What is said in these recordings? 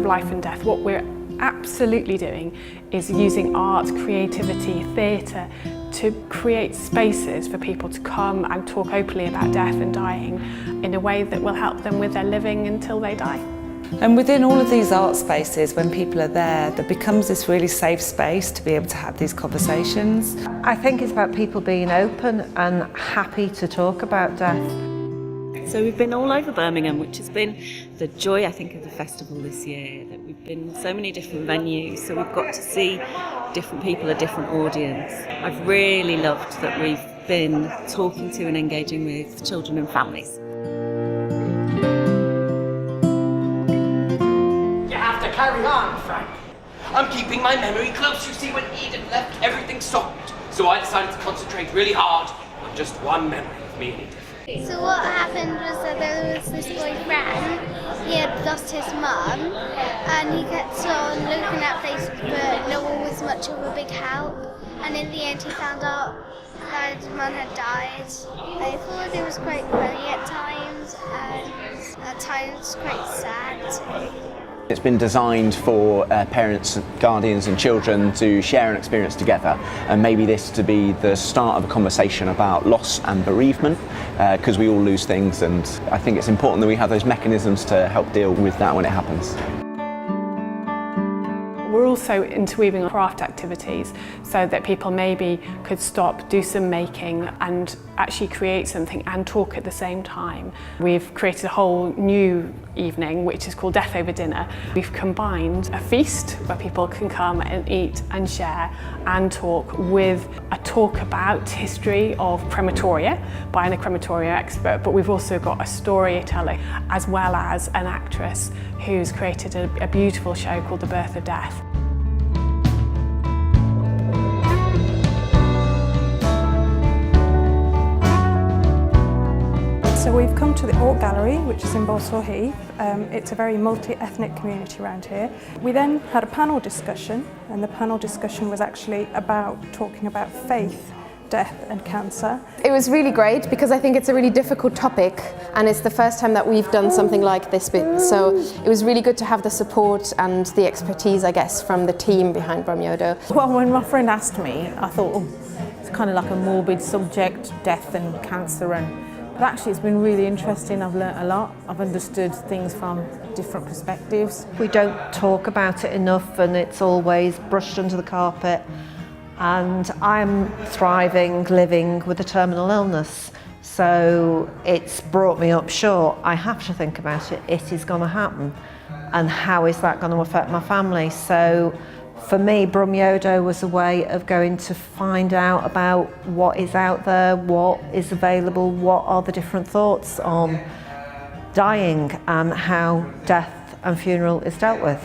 of life and death, what we're absolutely doing is using art, creativity, theatre to create spaces for people to come and talk openly about death and dying in a way that will help them with their living until they die. And within all of these art spaces, when people are there becomes this really safe space to be able to have these conversations. I think it's about people being open and happy to talk about death. So we've been all over Birmingham, which has been the joy, I think, of the festival this year, that we've been so many different venues, so we've got to see different people, a different audience. I've really loved that we've been talking to and engaging with children and families. You have to carry on, Frank. I'm keeping my memory close. You see, when Edith left, everything stopped. So I decided to concentrate really hard on just one memory of me and Edith. So what happened was that there was this boy, Fran. He had lost his mum and he kept on looking at Facebook, but no one was much of a big help. And in the end he found out that his mum had died. I thought it was quite funny at times and at times quite sad too. It's been designed for parents, guardians and children to share an experience together, and maybe this to be the start of a conversation about loss and bereavement, because we all lose things, and I think it's important that we have those mechanisms to help deal with that when it happens. We're also interweaving craft activities so that people maybe could stop, do some making and actually create something and talk at the same time. We've created a whole new evening which is called Death Over Dinner. We've combined a feast where people can come and eat and share and talk with a talk about history of crematoria by a crematoria expert, but we've also got a storyteller as well as an actress who's created a beautiful show called The Birth of Death. So we've come to the Art Gallery, which is in Balsall Heath. It's a very multi-ethnic community around here. We then had a panel discussion, and the panel discussion was actually talking about faith, death and cancer. It was really great because I think it's a really difficult topic and it's the first time that we've done something like this, so it was really good to have the support and the expertise, I guess, from the team behind Bromyodo. Well, when my friend asked me, I thought, oh, it's kind of like a morbid subject, death and cancer, but actually it's been really interesting. I've learnt a lot. I've understood things from different perspectives. We don't talk about it enough and it's always brushed under the carpet. And I'm thriving, living with a terminal illness. So it's brought me up short. I have to think about it. It is going to happen. And how is that going to affect my family? So for me, Bromyodo was a way of going to find out about what is out there, what is available, what are the different thoughts on dying and how death and funeral is dealt with.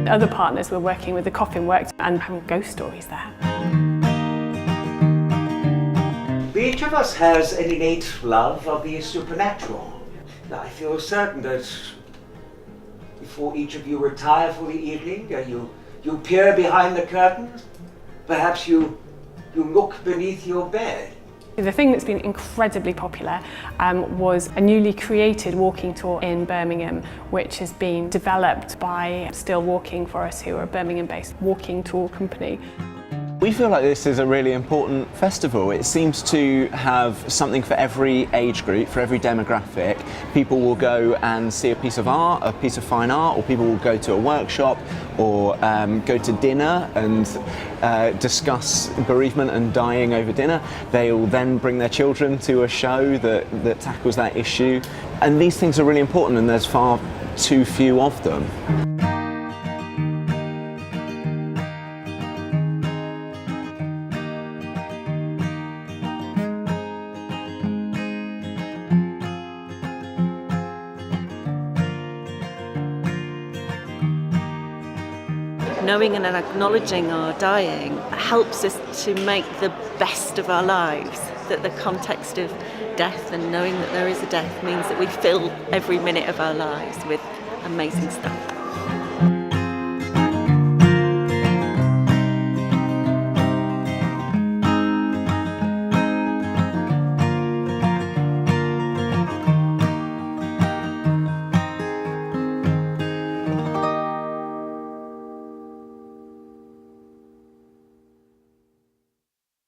Other partners were working with the Coffin Works and having ghost stories there. Each of us has an innate love of the supernatural. I feel certain that before each of you retire for the evening, you peer behind the curtain, perhaps you look beneath your bed. The thing that's been incredibly popular was a newly created walking tour in Birmingham, which has been developed by Still Walking for us, who are a Birmingham-based walking tour company. We feel like this is a really important festival. It seems to have something for every age group, for every demographic. People will go and see a piece of art, a piece of fine art, or people will go to a workshop or go to dinner and discuss bereavement and dying over dinner. They will then bring their children to a show that tackles that issue. And these things are really important and there's far too few of them. Knowing and acknowledging our dying helps us to make the best of our lives. That the context of death and knowing that there is a death means that we fill every minute of our lives with amazing stuff.